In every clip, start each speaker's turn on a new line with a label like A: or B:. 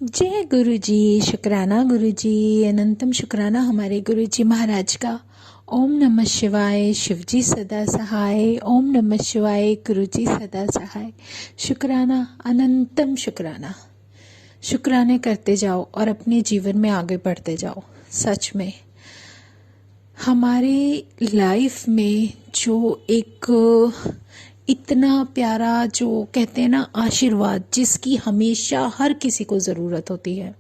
A: जय गुरु जी। शुक्राना गुरु जी। अनंतम शुक्राना हमारे गुरु जी महाराज का। ओम नमः शिवाय। शिव जी सदा सहाय। ओम नमः शिवाय। गुरु जी सदा सहाय। शुक्राना, अनंतम शुक्राना। शुक्राने करते जाओ और अपने जीवन में आगे बढ़ते जाओ। सच में हमारी लाइफ में जो एक इतना प्यारा, जो कहते हैं ना, आशीर्वाद, जिसकी हमेशा हर किसी को ज़रूरत होती है।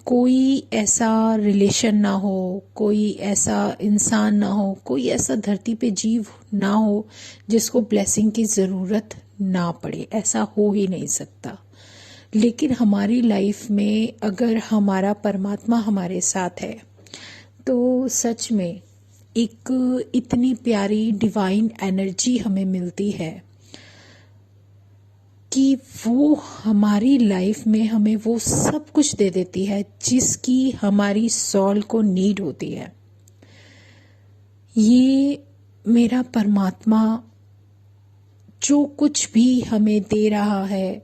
A: कोई ऐसा रिलेशन ना हो, कोई ऐसा इंसान ना हो, कोई ऐसा धरती पे जीव ना हो जिसको ब्लेसिंग की ज़रूरत ना पड़े। ऐसा हो ही नहीं सकता। लेकिन हमारी लाइफ में अगर हमारा परमात्मा हमारे साथ है तो सच में एक इतनी प्यारी डिवाइन एनर्जी हमें मिलती है कि वो हमारी लाइफ में हमें वो सब कुछ दे देती है जिसकी हमारी सॉल को नीड होती है। ये मेरा परमात्मा जो कुछ भी हमें दे रहा है,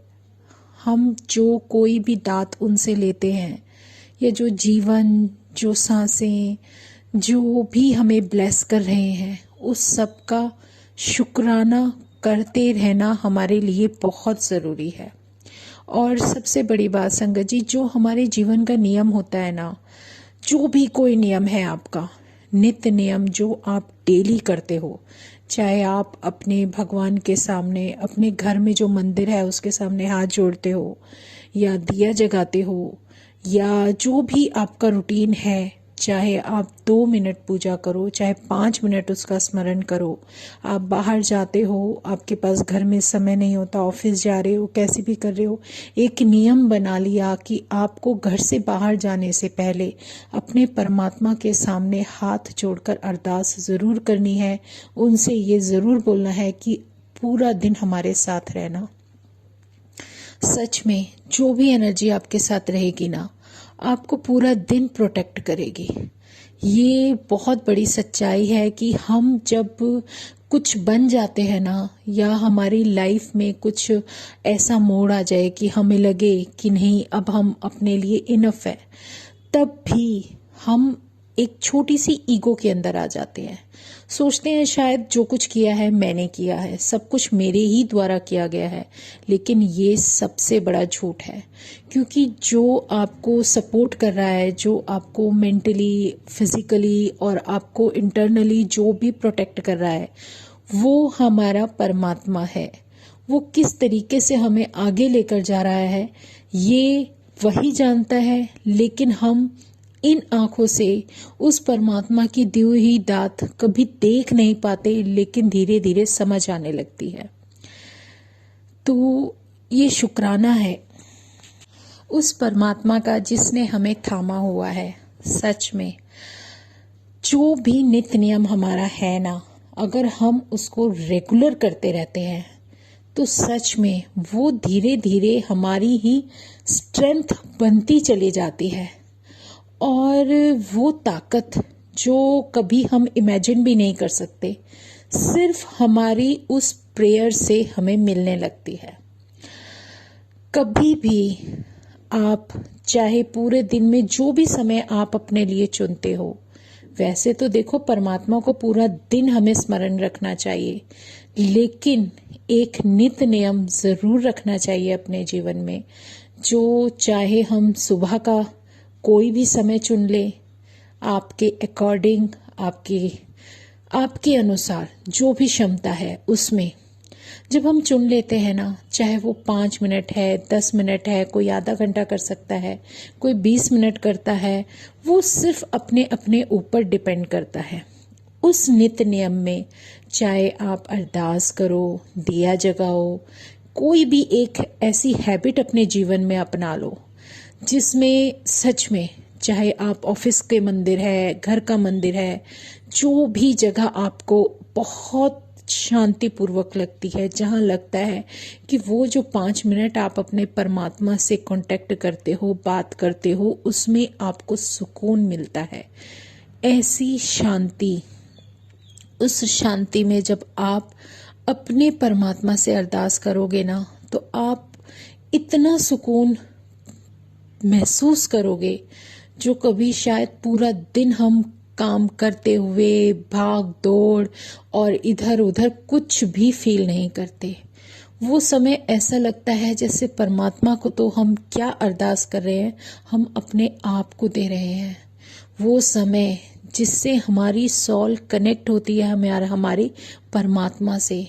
A: हम जो कोई भी दात उनसे लेते हैं, या जो जीवन, जो सांसें, जो भी हमें ब्लेस कर रहे हैं, उस सब का शुक्राना करते रहना हमारे लिए बहुत ज़रूरी है। और सबसे बड़ी बात संगत जी, जो हमारे जीवन का नियम होता है ना, जो भी कोई नियम है आपका, नित्य नियम जो आप डेली करते हो, चाहे आप अपने भगवान के सामने, अपने घर में जो मंदिर है उसके सामने हाथ जोड़ते हो, या दिया जगाते हो, या जो भी आपका रूटीन है, चाहे आप 2 मिनट पूजा करो, चाहे 5 मिनट उसका स्मरण करो, आप बाहर जाते हो, आपके पास घर में समय नहीं होता, ऑफिस जा रहे हो, कैसे भी कर रहे हो, एक नियम बना लिया कि आपको घर से बाहर जाने से पहले अपने परमात्मा के सामने हाथ जोड़कर अरदास ज़रूर करनी है। उनसे ये ज़रूर बोलना है कि पूरा दिन हमारे साथ रहना। सच में जो भी एनर्जी आपके साथ रहेगी ना, आपको पूरा दिन प्रोटेक्ट करेगी। ये बहुत बड़ी सच्चाई है कि हम जब कुछ बन जाते हैं ना, या हमारी लाइफ में कुछ ऐसा मोड़ आ जाए कि हमें लगे कि नहीं अब हम अपने लिए इनफ है, तब भी हम एक छोटी सी ईगो के अंदर आ जाते हैं। सोचते हैं शायद जो कुछ किया है मैंने किया है, सब कुछ मेरे ही द्वारा किया गया है। लेकिन ये सबसे बड़ा झूठ है, क्योंकि जो आपको सपोर्ट कर रहा है, जो आपको मेंटली, फिजिकली और आपको इंटरनली जो भी प्रोटेक्ट कर रहा है, वो हमारा परमात्मा है। वो किस तरीके से हमें आगे लेकर जा रहा है ये वही जानता है। लेकिन हम इन आंखों से उस परमात्मा की दी हुई दात कभी देख नहीं पाते, लेकिन धीरे धीरे समझ आने लगती है। तो ये शुक्राना है उस परमात्मा का जिसने हमें थामा हुआ है। सच में जो भी नित्य नियम हमारा है ना, अगर हम उसको रेगुलर करते रहते हैं तो सच में वो धीरे धीरे हमारी ही स्ट्रेंथ बनती चली जाती है। और वो ताकत जो कभी हम इमेजिन भी नहीं कर सकते, सिर्फ हमारी उस प्रेयर से हमें मिलने लगती है। कभी भी आप चाहे पूरे दिन में जो भी समय आप अपने लिए चुनते हो, वैसे तो देखो परमात्मा को पूरा दिन हमें स्मरण रखना चाहिए, लेकिन एक नित्य नियम जरूर रखना चाहिए अपने जीवन में। जो चाहे हम सुबह का कोई भी समय चुन ले, आपके अकॉर्डिंग, आपके अनुसार जो भी क्षमता है उसमें जब हम चुन लेते हैं ना, चाहे वो 5 मिनट है, 10 मिनट है, कोई आधा घंटा कर सकता है, कोई 20 मिनट करता है, वो सिर्फ अपने अपने ऊपर डिपेंड करता है। उस नित्य नियम में चाहे आप अरदास करो, दिया जगाओ, कोई भी एक ऐसी हैबिट अपने जीवन में अपना लो जिसमें सच में, चाहे आप ऑफिस के मंदिर है, घर का मंदिर है, जो भी जगह आपको बहुत शांतिपूर्वक लगती है, जहाँ लगता है कि वो जो 5 मिनट आप अपने परमात्मा से कांटेक्ट करते हो, बात करते हो, उसमें आपको सुकून मिलता है। ऐसी शांति, उस शांति में जब आप अपने परमात्मा से अरदास करोगे ना, तो आप इतना सुकून महसूस करोगे, जो कभी शायद पूरा दिन हम काम करते हुए भाग दौड़ और इधर उधर कुछ भी फील नहीं करते। वो समय ऐसा लगता है जैसे परमात्मा को तो हम क्या अरदास कर रहे हैं, हम अपने आप को दे रहे हैं। वो समय जिससे हमारी सॉल कनेक्ट होती है हमारी परमात्मा से।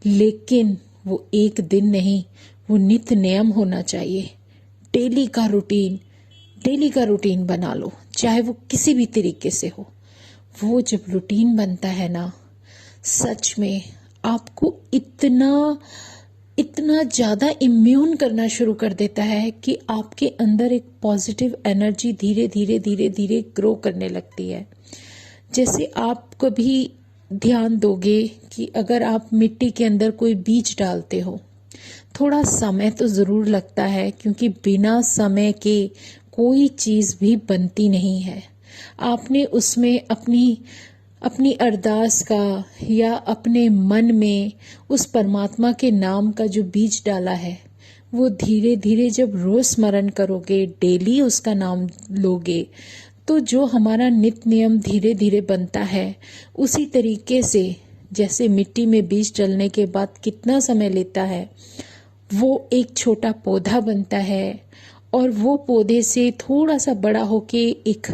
A: लेकिन वो एक दिन नहीं, वो नित्य नियम होना चाहिए। डेली का रूटीन बना लो, चाहे वो किसी भी तरीके से हो। वो जब रूटीन बनता है ना, सच में आपको इतना ज़्यादा इम्यून करना शुरू कर देता है कि आपके अंदर एक पॉजिटिव एनर्जी धीरे धीरे ग्रो करने लगती है। जैसे आप कभी ध्यान दोगे कि अगर आप मिट्टी के अंदर कोई बीज डालते हो, थोड़ा समय तो ज़रूर लगता है, क्योंकि बिना समय के कोई चीज़ भी बनती नहीं है। आपने उसमें अपनी अरदास का या अपने मन में उस परमात्मा के नाम का जो बीज डाला है, वो धीरे धीरे जब रोज स्मरण करोगे, डेली उसका नाम लोगे, तो जो हमारा नित्य नियम धीरे धीरे बनता है, उसी तरीके से जैसे मिट्टी में बीज डलने के बाद कितना समय लेता है, वो एक छोटा पौधा बनता है और वो पौधे से थोड़ा सा बड़ा होके एक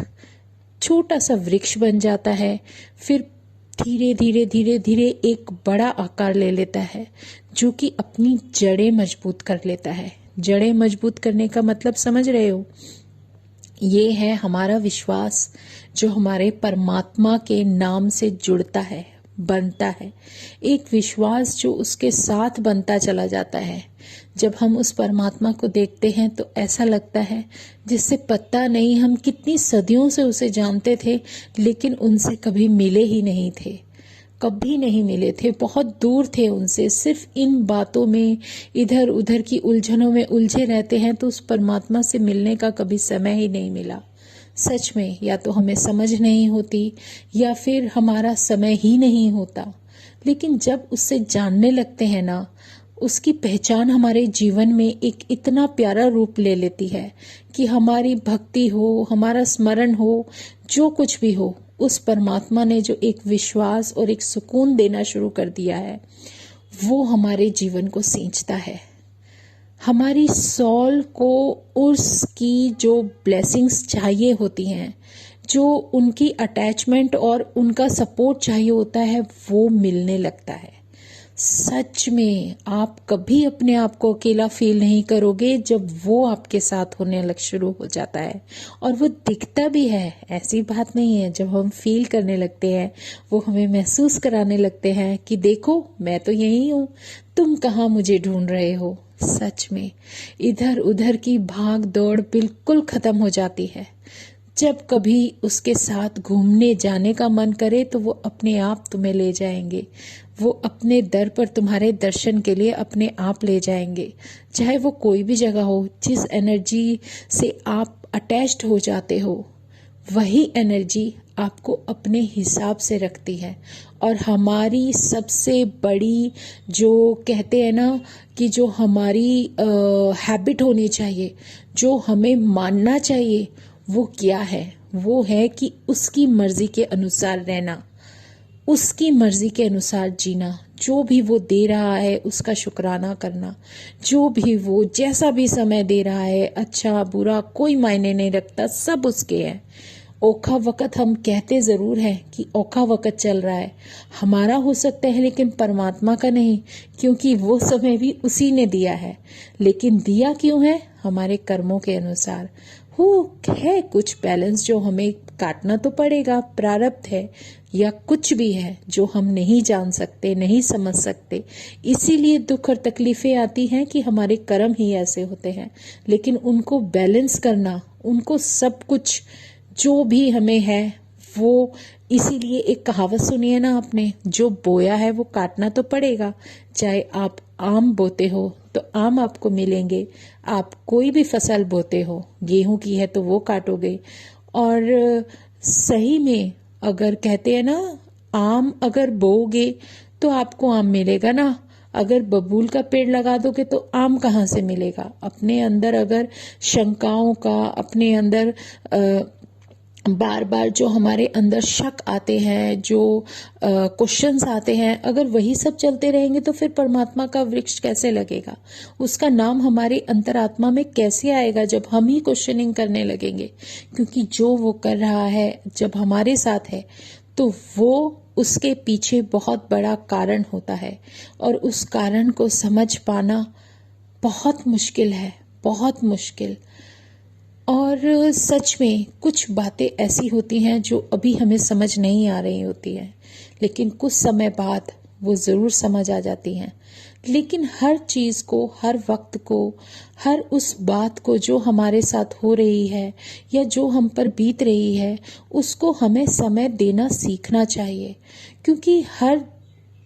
A: छोटा सा वृक्ष बन जाता है। फिर धीरे धीरे एक बड़ा आकार ले लेता है, जो कि अपनी जड़ें मजबूत कर लेता है। जड़ें मजबूत करने का मतलब समझ रहे हो? ये है हमारा विश्वास, जो हमारे परमात्मा के नाम से जुड़ता है, बनता है। एक विश्वास जो उसके साथ बनता चला जाता है। जब हम उस परमात्मा को देखते हैं तो ऐसा लगता है जिससे पता नहीं हम कितनी सदियों से उसे जानते थे, लेकिन उनसे कभी मिले ही नहीं थे, कभी नहीं मिले थे, बहुत दूर थे उनसे। सिर्फ इन बातों में, इधर उधर की उलझनों में उलझे रहते हैं, तो उस परमात्मा से मिलने का कभी समय ही नहीं मिला। सच में, या तो हमें समझ नहीं होती या फिर हमारा समय ही नहीं होता। लेकिन जब उससे जानने लगते हैं ना, उसकी पहचान हमारे जीवन में एक इतना प्यारा रूप ले लेती है कि हमारी भक्ति हो, हमारा स्मरण हो, जो कुछ भी हो, उस परमात्मा ने जो एक विश्वास और एक सुकून देना शुरू कर दिया है, वो हमारे जीवन को सींचता है। हमारी सॉल को उसकी जो ब्लेसिंग्स चाहिए होती हैं, जो उनकी अटैचमेंट और उनका सपोर्ट चाहिए होता है, वो मिलने लगता है। सच में आप कभी अपने आप को अकेला फील नहीं करोगे जब वो आपके साथ होने लग शुरू हो जाता है। और वो दिखता भी है, ऐसी बात नहीं है। जब हम फील करने लगते हैं, वो हमें महसूस कराने लगते हैं कि देखो, मैं तो यही हूँ, तुम कहाँ मुझे ढूंढ रहे हो। सच में इधर उधर की भाग दौड़ बिल्कुल खत्म हो जाती है। जब कभी उसके साथ घूमने जाने का मन करे तो वो अपने आप तुम्हें ले जाएंगे। वो अपने दर पर तुम्हारे दर्शन के लिए अपने आप ले जाएंगे। चाहे वो कोई भी जगह हो, जिस एनर्जी से आप अटैच्ड हो जाते हो, वही एनर्जी आपको अपने हिसाब से रखती है। और हमारी सबसे बड़ी, जो कहते हैं ना कि जो हमारी हैबिट होनी चाहिए, जो हमें मानना चाहिए, वो क्या है? वो है कि उसकी मर्जी के अनुसार रहना, उसकी मर्जी के अनुसार जीना। जो भी वो दे रहा है उसका शुक्राना करना। जो भी वो जैसा भी समय दे रहा है, अच्छा बुरा कोई मायने नहीं रखता, सब उसके है। औखा वक़्त हम कहते ज़रूर हैं कि औखा वक़्त चल रहा है, हमारा हो सकता है लेकिन परमात्मा का नहीं, क्योंकि वो समय भी उसी ने दिया है। लेकिन दिया क्यों है? हमारे कर्मों के अनुसार। हो है कुछ बैलेंस जो हमें काटना तो पड़ेगा, प्रारब्ध है या कुछ भी है जो हम नहीं जान सकते, नहीं समझ सकते। इसीलिए दुख और तकलीफें आती हैं कि हमारे कर्म ही ऐसे होते हैं। लेकिन उनको बैलेंस करना, उनको सब कुछ जो भी हमें है, वो इसीलिए एक कहावत सुनी है ना आपने, जो बोया है वो काटना तो पड़ेगा। चाहे आप आम बोते हो तो आम आपको मिलेंगे, आप कोई भी फसल बोते हो, गेहूं की है तो वो काटोगे। और सही में अगर कहते हैं ना, आम अगर बोओगे तो आपको आम मिलेगा ना, अगर बबूल का पेड़ लगा दोगे तो आम कहाँ से मिलेगा? अपने अंदर अगर शंकाओं का, अपने अंदर बार बार जो हमारे अंदर शक आते हैं, जो क्वेश्चंस आते हैं, अगर वही सब चलते रहेंगे तो फिर परमात्मा का वृक्ष कैसे लगेगा? उसका नाम हमारे अंतरात्मा में कैसे आएगा जब हम ही क्वेश्चनिंग करने लगेंगे? क्योंकि जो वो कर रहा है जब हमारे साथ है तो वो उसके पीछे बहुत बड़ा कारण होता है, और उस कारण को समझ पाना बहुत मुश्किल है, बहुत मुश्किल। और सच में कुछ बातें ऐसी होती हैं जो अभी हमें समझ नहीं आ रही होती हैं, लेकिन कुछ समय बाद वो ज़रूर समझ आ जाती हैं। लेकिन हर चीज़ को, हर वक्त को, हर उस बात को जो हमारे साथ हो रही है या जो हम पर बीत रही है, उसको हमें समय देना सीखना चाहिए। क्योंकि हर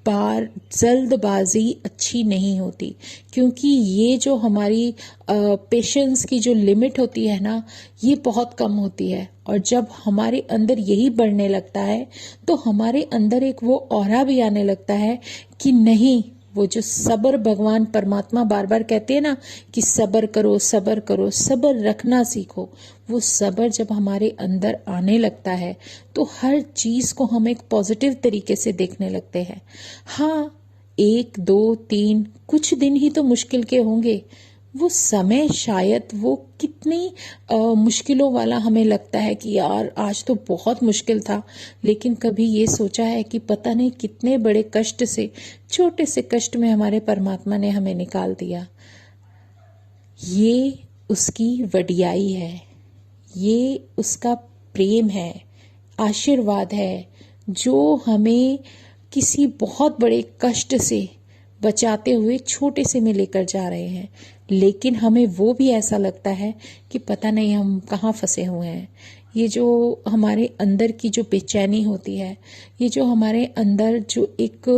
A: बार जल्दबाजी अच्छी नहीं होती, क्योंकि ये जो हमारी पेशेंस की जो लिमिट होती है ना, ये बहुत कम होती है। और जब हमारे अंदर यही बढ़ने लगता है तो हमारे अंदर एक वो ऑरा भी आने लगता है कि नहीं, वो जो सब्र भगवान परमात्मा बार बार कहते हैं ना कि सब्र करो, सब्र करो, सब्र रखना सीखो, वो सब्र जब हमारे अंदर आने लगता है तो हर चीज को हम एक पॉजिटिव तरीके से देखने लगते हैं। हाँ, 1, 2, 3 कुछ दिन ही तो मुश्किल के होंगे, वो समय शायद वो कितनी मुश्किलों वाला हमें लगता है कि यार आज तो बहुत मुश्किल था, लेकिन कभी ये सोचा है कि पता नहीं कितने बड़े कष्ट से, छोटे से कष्ट में हमारे परमात्मा ने हमें निकाल दिया। ये उसकी वडियाई है, ये उसका प्रेम है, आशीर्वाद है, जो हमें किसी बहुत बड़े कष्ट से बचाते हुए छोटे से में लेकर जा रहे हैं। लेकिन हमें वो भी ऐसा लगता है कि पता नहीं हम कहाँ फंसे हुए हैं। ये जो हमारे अंदर की जो बेचैनी होती है, ये जो हमारे अंदर जो एक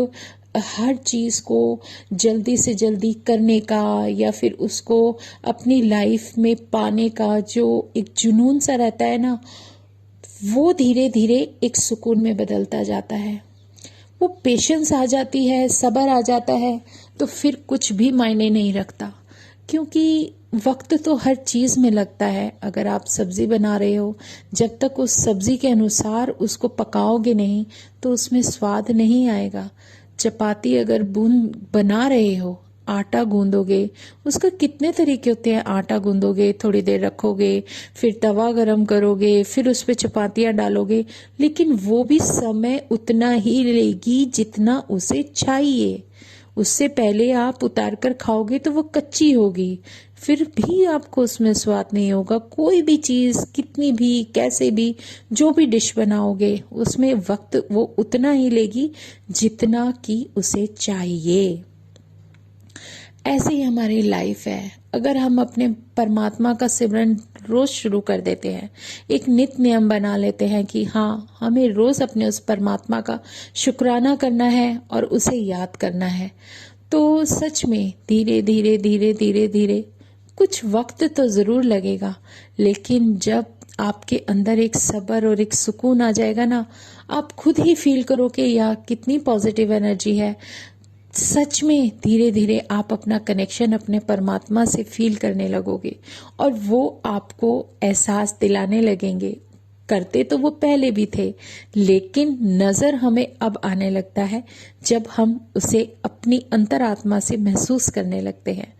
A: हर चीज़ को जल्दी से जल्दी करने का या फिर उसको अपनी लाइफ में पाने का जो एक जुनून सा रहता है ना, वो धीरे धीरे एक सुकून में बदलता जाता है। वो पेशेंस आ जाती है, सब्र आ जाता है, तो फिर कुछ भी मायने नहीं रखता। क्योंकि वक्त तो हर चीज़ में लगता है। अगर आप सब्जी बना रहे हो, जब तक उस सब्जी के अनुसार उसको पकाओगे नहीं तो उसमें स्वाद नहीं आएगा। चपाती अगर बना रहे हो, आटा गूंदोगे, उसका कितने तरीके होते हैं। आटा गूंदोगे, थोड़ी देर रखोगे, फिर तवा गरम करोगे, फिर उस पर चपातियाँ डालोगे, लेकिन वो भी समय उतना ही लेगी जितना उसे चाहिए। उससे पहले आप उतार कर खाओगे तो वो कच्ची होगी, फिर भी आपको उसमें स्वाद नहीं होगा। कोई भी चीज़, कितनी भी, कैसे भी, जो भी डिश बनाओगे, उसमें वक्त वो उतना ही लेगी जितना कि उसे चाहिए। ऐसे ही हमारी लाइफ है। अगर हम अपने परमात्मा का सिमरन रोज शुरू कर देते हैं, एक नित्य नियम बना लेते हैं कि हाँ, हमें रोज अपने उस परमात्मा का शुक्राना करना है और उसे याद करना है, तो सच में धीरे धीरे धीरे धीरे धीरे कुछ वक्त तो जरूर लगेगा, लेकिन जब आपके अंदर एक सब्र और एक सुकून आ जाएगा ना, आप खुद ही फील करोगे यार कितनी पॉजिटिव एनर्जी है। सच में धीरे धीरे आप अपना कनेक्शन अपने परमात्मा से फील करने लगोगे और वो आपको एहसास दिलाने लगेंगे। करते तो वो पहले भी थे, लेकिन नजर हमें अब आने लगता है जब हम उसे अपनी अंतरात्मा से महसूस करने लगते हैं।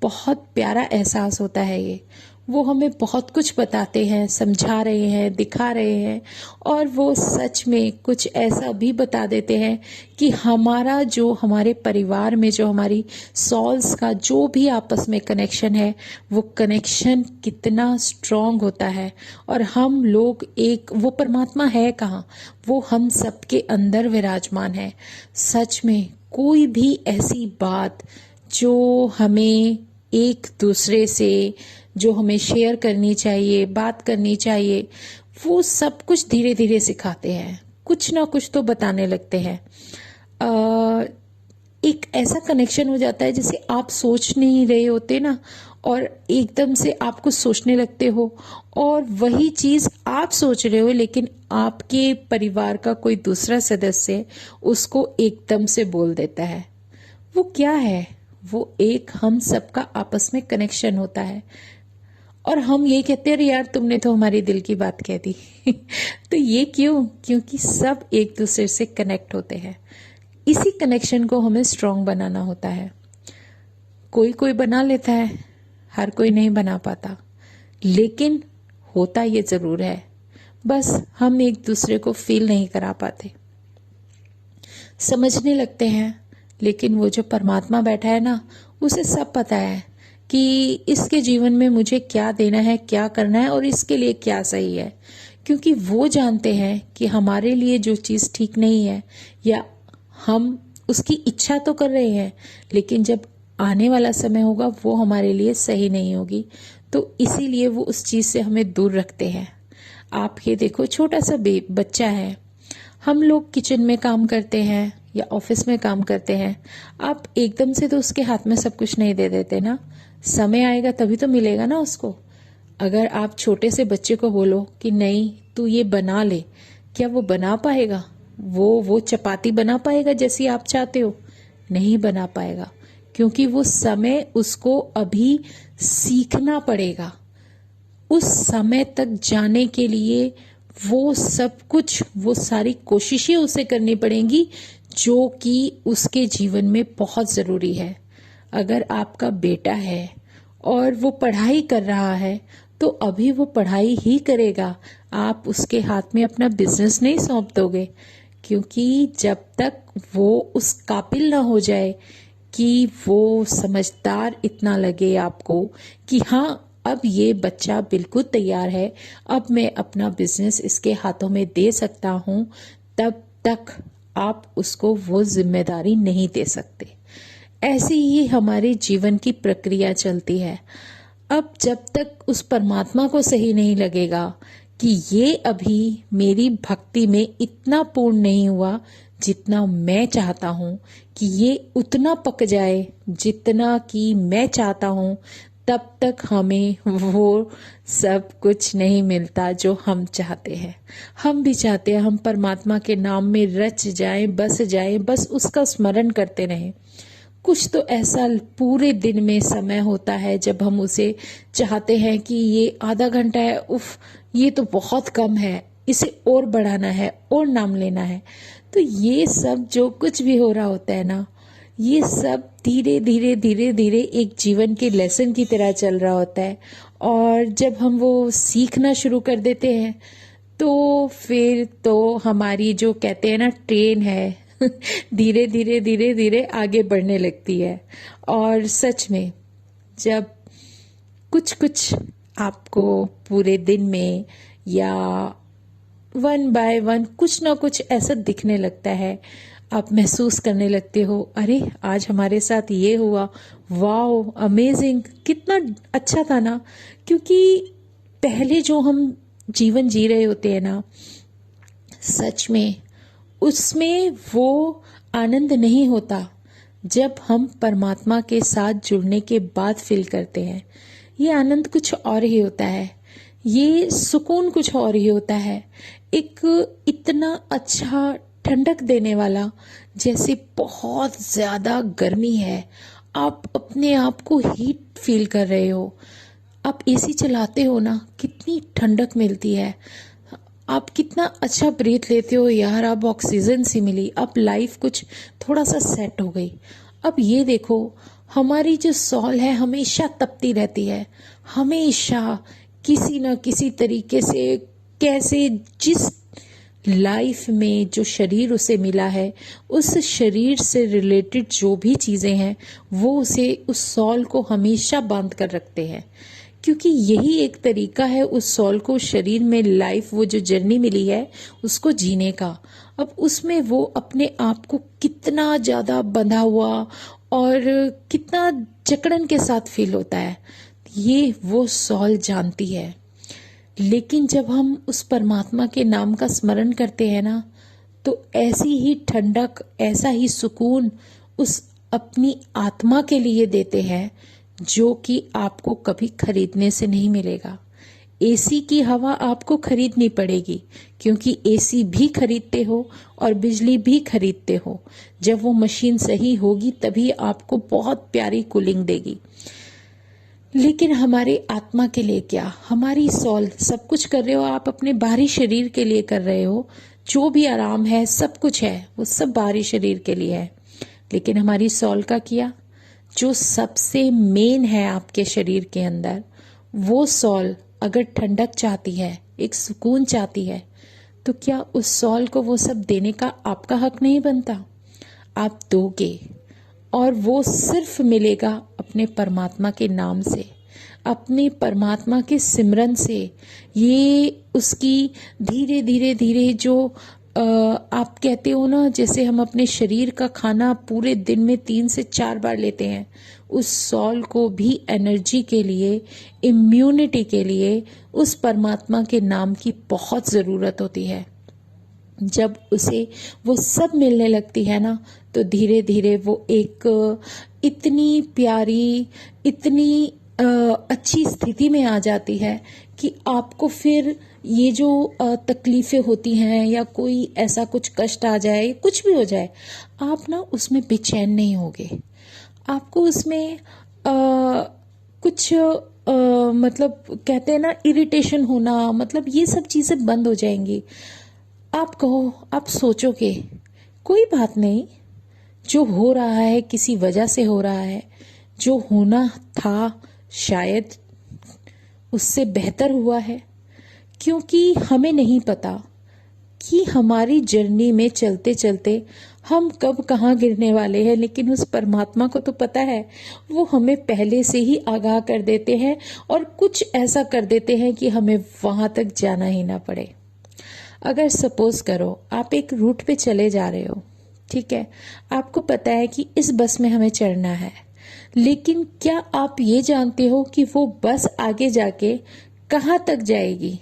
A: बहुत प्यारा एहसास होता है ये। वो हमें बहुत कुछ बताते हैं, समझा रहे हैं, दिखा रहे हैं, और वो सच में कुछ ऐसा भी बता देते हैं कि हमारा जो, हमारे परिवार में जो हमारी सॉल्स का जो भी आपस में कनेक्शन है, वो कनेक्शन कितना स्ट्रांग होता है। और हम लोग एक, वो परमात्मा है कहाँ, वो हम सबके अंदर विराजमान है। सच में कोई भी ऐसी बात जो हमें एक दूसरे से, जो हमें शेयर करनी चाहिए, बात करनी चाहिए, वो सब कुछ धीरे धीरे सिखाते हैं, कुछ ना कुछ तो बताने लगते हैं। एक ऐसा कनेक्शन हो जाता है जैसे आप सोच नहीं रहे होते ना, और एकदम से आप कुछ सोचने लगते हो, और वही चीज आप सोच रहे हो लेकिन आपके परिवार का कोई दूसरा सदस्य उसको एकदम से बोल देता है। वो क्या है? वो एक हम सबका आपस में कनेक्शन होता है, और हम ये कहते हैं, अरे यार तुमने तो हमारी दिल की बात कह दी। तो ये क्यों? क्योंकि सब एक दूसरे से कनेक्ट होते हैं। इसी कनेक्शन को हमें स्ट्रांग बनाना होता है। कोई कोई बना लेता है, हर कोई नहीं बना पाता, लेकिन होता ये जरूर है, बस हम एक दूसरे को फील नहीं करा पाते। समझने लगते हैं, लेकिन वो जो परमात्मा बैठा है ना, उसे सब पता है कि इसके जीवन में मुझे क्या देना है, क्या करना है और इसके लिए क्या सही है। क्योंकि वो जानते हैं कि हमारे लिए जो चीज़ ठीक नहीं है, या हम उसकी इच्छा तो कर रहे हैं, लेकिन जब आने वाला समय होगा वो हमारे लिए सही नहीं होगी, तो इसीलिए वो उस चीज़ से हमें दूर रखते हैं। आप ये देखो, छोटा सा बच्चा है, हम लोग किचन में काम करते हैं या ऑफिस में काम करते हैं, आप एकदम से तो उसके हाथ में सब कुछ नहीं दे देते ना, समय आएगा तभी तो मिलेगा ना उसको। अगर आप छोटे से बच्चे को बोलो कि नहीं तू ये बना ले, क्या वो बना पाएगा? वो चपाती बना पाएगा जैसी आप चाहते हो? नहीं बना पाएगा, क्योंकि वो समय उसको अभी सीखना पड़ेगा। उस समय तक जाने के लिए वो सब कुछ, वो सारी कोशिशें उसे करनी पड़ेंगी जो कि उसके जीवन में बहुत ज़रूरी है। अगर आपका बेटा है और वो पढ़ाई कर रहा है, तो अभी वो पढ़ाई ही करेगा, आप उसके हाथ में अपना बिजनेस नहीं सौंप दोगे, क्योंकि जब तक वो उस काबिल ना हो जाए कि वो समझदार इतना लगे आपको कि हाँ अब ये बच्चा बिल्कुल तैयार है, अब मैं अपना बिजनेस इसके हाथों में दे सकता हूँ, तब तक आप उसको वो जिम्मेदारी नहीं दे सकते। ऐसे ही हमारे जीवन की प्रक्रिया चलती है। अब जब तक उस परमात्मा को सही नहीं लगेगा कि ये अभी मेरी भक्ति में इतना पूर्ण नहीं हुआ जितना मैं चाहता हूँ, कि ये उतना पक जाए जितना कि मैं चाहता हूँ, तब तक हमें वो सब कुछ नहीं मिलता जो हम चाहते हैं। हम भी चाहते हैं हम परमात्मा के नाम में रच जाएं, बस उसका स्मरण करते रहें। कुछ तो ऐसा पूरे दिन में समय होता है जब हम उसे चाहते हैं कि ये आधा घंटा है, उफ ये तो बहुत कम है, इसे और बढ़ाना है और नाम लेना है। तो ये सब जो कुछ भी हो रहा होता है ना, ये सब धीरे धीरे धीरे धीरे एक जीवन के लेसन की तरह चल रहा होता है, और जब हम वो सीखना शुरू कर देते हैं तो फिर तो हमारी जो कहते हैं ना ट्रेन है धीरे धीरे धीरे धीरे आगे बढ़ने लगती है। और सच में जब कुछ कुछ आपको पूरे दिन में या वन बाय वन कुछ ना कुछ ऐसा दिखने लगता है, आप महसूस करने लगते हो, अरे आज हमारे साथ ये हुआ, वाओ अमेजिंग, कितना अच्छा था ना। क्योंकि पहले जो हम जीवन जी रहे होते हैं ना, सच में उसमें वो आनंद नहीं होता जब हम परमात्मा के साथ जुड़ने के बाद फील करते हैं। ये आनंद कुछ और ही होता है, ये सुकून कुछ और ही होता है। एक इतना अच्छा ठंडक देने वाला, जैसे बहुत ज्यादा गर्मी है, आप अपने आप को हीट फील कर रहे हो, आप एसी चलाते हो ना, कितनी ठंडक मिलती है, आप कितना अच्छा ब्रीथ लेते हो यार, आप ऑक्सीजन सी मिली, अब लाइफ कुछ थोड़ा सा सेट हो गई। अब ये देखो, हमारी जो सॉल है हमेशा तपती रहती है, हमेशा किसी ना किसी तरीके से, कैसे जिस लाइफ में जो शरीर उसे मिला है, उस शरीर से रिलेटेड जो भी चीजें हैं वो उसे, उस सॉल को हमेशा बांध कर रखते हैं, क्योंकि यही एक तरीका है उस सॉल को शरीर में लाइफ, वो जो जर्नी मिली है उसको जीने का। अब उसमें वो अपने आप को कितना ज्यादा बंधा हुआ और कितना जकड़न के साथ फील होता है, ये वो सॉल जानती है। लेकिन जब हम उस परमात्मा के नाम का स्मरण करते हैं ना, तो ऐसी ही ठंडक, ऐसा ही सुकून उस अपनी आत्मा के लिए देते हैं जो कि आपको कभी खरीदने से नहीं मिलेगा। एसी की हवा आपको खरीदनी पड़ेगी, क्योंकि एसी भी खरीदते हो और बिजली भी खरीदते हो। जब वो मशीन सही होगी तभी आपको बहुत प्यारी कूलिंग देगी। लेकिन हमारे आत्मा के लिए क्या? हमारी सॉल सब कुछ कर रहे हो आप, अपने बाहरी शरीर के लिए कर रहे हो। जो भी आराम है, सब कुछ है, वो सब बाहरी शरीर के लिए है। लेकिन हमारी सॉल का किया, जो सबसे मेन है आपके शरीर के अंदर, वो सॉल अगर ठंडक चाहती है, एक सुकून चाहती है, तो क्या उस सॉल को वो सब देने का आपका हक नहीं बनता? आप दोगे, और वो सिर्फ मिलेगा अपने परमात्मा के नाम से, अपने परमात्मा के सिमरन से। ये उसकी धीरे धीरे धीरे जो आप कहते हो ना, जैसे हम अपने शरीर का खाना पूरे दिन में 3 से 4 बार लेते हैं, उस सॉल को भी एनर्जी के लिए, इम्यूनिटी के लिए उस परमात्मा के नाम की बहुत ज़रूरत होती है। जब उसे वो सब मिलने लगती है ना, तो धीरे धीरे वो एक इतनी प्यारी, इतनी अच्छी स्थिति में आ जाती है कि आपको फिर ये जो तकलीफें होती हैं या कोई ऐसा कुछ कष्ट आ जाए, कुछ भी हो जाए, आप ना उसमें बेचैन नहीं होगे। आपको उसमें कुछ मतलब कहते हैं ना, इरिटेशन होना, मतलब ये सब चीज़ें बंद हो जाएंगी। आप कहो, आप सोचोगे कोई बात नहीं, जो हो रहा है किसी वजह से हो रहा है, जो होना था शायद उससे बेहतर हुआ है, क्योंकि हमें नहीं पता कि हमारी जर्नी में चलते चलते हम कब कहाँ गिरने वाले हैं। लेकिन उस परमात्मा को तो पता है, वो हमें पहले से ही आगाह कर देते हैं और कुछ ऐसा कर देते हैं कि हमें वहां तक जाना ही ना पड़े। अगर सपोज करो आप एक रूट पे चले जा रहे हो, ठीक है, आपको पता है कि इस बस में हमें चढ़ना है, लेकिन क्या आप ये जानते हो कि वो बस आगे जाके कहाँ तक जाएगी?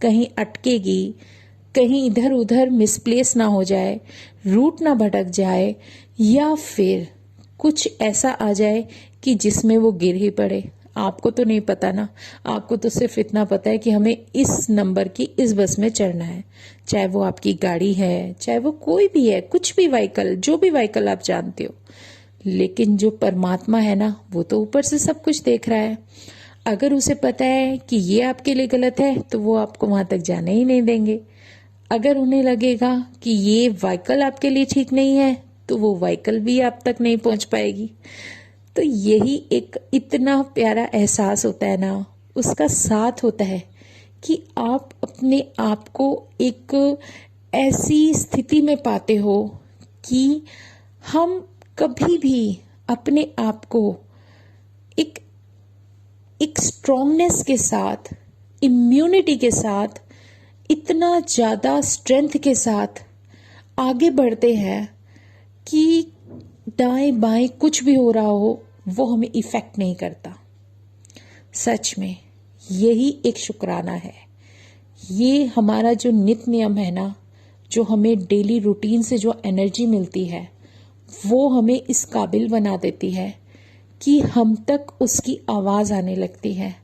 A: कहीं अटकेगी, कहीं इधर उधर मिसप्लेस ना हो जाए, रूट ना भटक जाए, या फिर कुछ ऐसा आ जाए कि जिसमें वो गिर ही पड़े। आपको तो नहीं पता ना, आपको तो सिर्फ इतना पता है कि हमें इस नंबर की इस बस में चढ़ना है, चाहे वो आपकी गाड़ी है, चाहे वो कोई भी है, कुछ भी व्हीकल, जो भी व्हीकल आप जानते हो। लेकिन जो परमात्मा है ना, वो तो ऊपर से सब कुछ देख रहा है। अगर उसे पता है कि ये आपके लिए गलत है, तो वो आपको वहां तक जाने ही नहीं देंगे। अगर उन्हें लगेगा कि ये व्हीकल आपके लिए ठीक नहीं है, तो वो व्हीकल भी आप तक नहीं पहुंच पाएगी। तो यही एक इतना प्यारा एहसास होता है ना, उसका साथ होता है कि आप अपने आप को एक ऐसी स्थिति में पाते हो कि हम कभी भी अपने आप को एक स्ट्रांगनेस के साथ, इम्यूनिटी के साथ, इतना ज़्यादा स्ट्रेंथ के साथ आगे बढ़ते हैं कि दाएं बाएं कुछ भी हो रहा हो, वो हमें इफेक्ट नहीं करता। सच में यही एक शुक्राना है। ये हमारा जो नित्य नियम है ना, जो हमें डेली रूटीन से जो एनर्जी मिलती है, वो हमें इस काबिल बना देती है कि हम तक उसकी आवाज़ आने लगती है।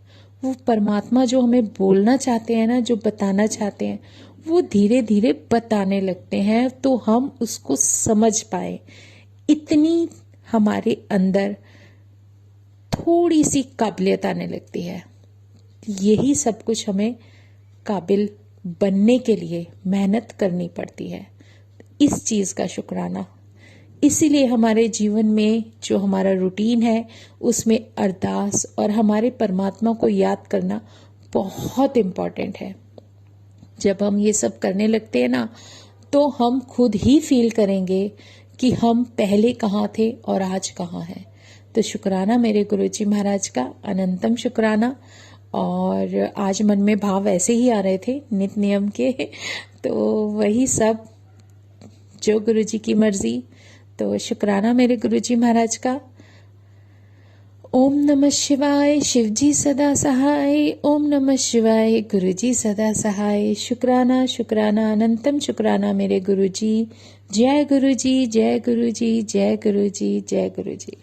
A: वो परमात्मा जो हमें बोलना चाहते हैं ना, जो बताना चाहते हैं, वो धीरे धीरे बताने लगते हैं, तो हम उसको समझ पाए। इतनी हमारे अंदर थोड़ी सी काबिलियत आने लगती है। यही सब कुछ हमें काबिल बनने के लिए मेहनत करनी पड़ती है। इस चीज़ का शुक्राना, इसीलिए हमारे जीवन में जो हमारा रूटीन है, उसमें अरदास और हमारे परमात्मा को याद करना बहुत इम्पॉर्टेंट है। जब हम ये सब करने लगते हैं ना, तो हम खुद ही फील करेंगे कि हम पहले कहाँ थे और आज कहाँ हैं। तो शुक्राना मेरे गुरुजी महाराज का, अनंतम शुक्राना। और आज मन में भाव ऐसे ही आ रहे थे नित्य नियम के, तो वही सब जो गुरुजी की मर्जी। तो शुक्राना मेरे गुरुजी महाराज का। ओम नमः शिवाय, शिवजी सदा सहाय। ओम नमः शिवाय, गुरुजी सदा सहाय। शुक्राना शुक्राना, अनंतम शुक्राना मेरे गुरुजी। जय गुरुजी, जय गुरुजी, जय गुरुजी, जय गुरुजी।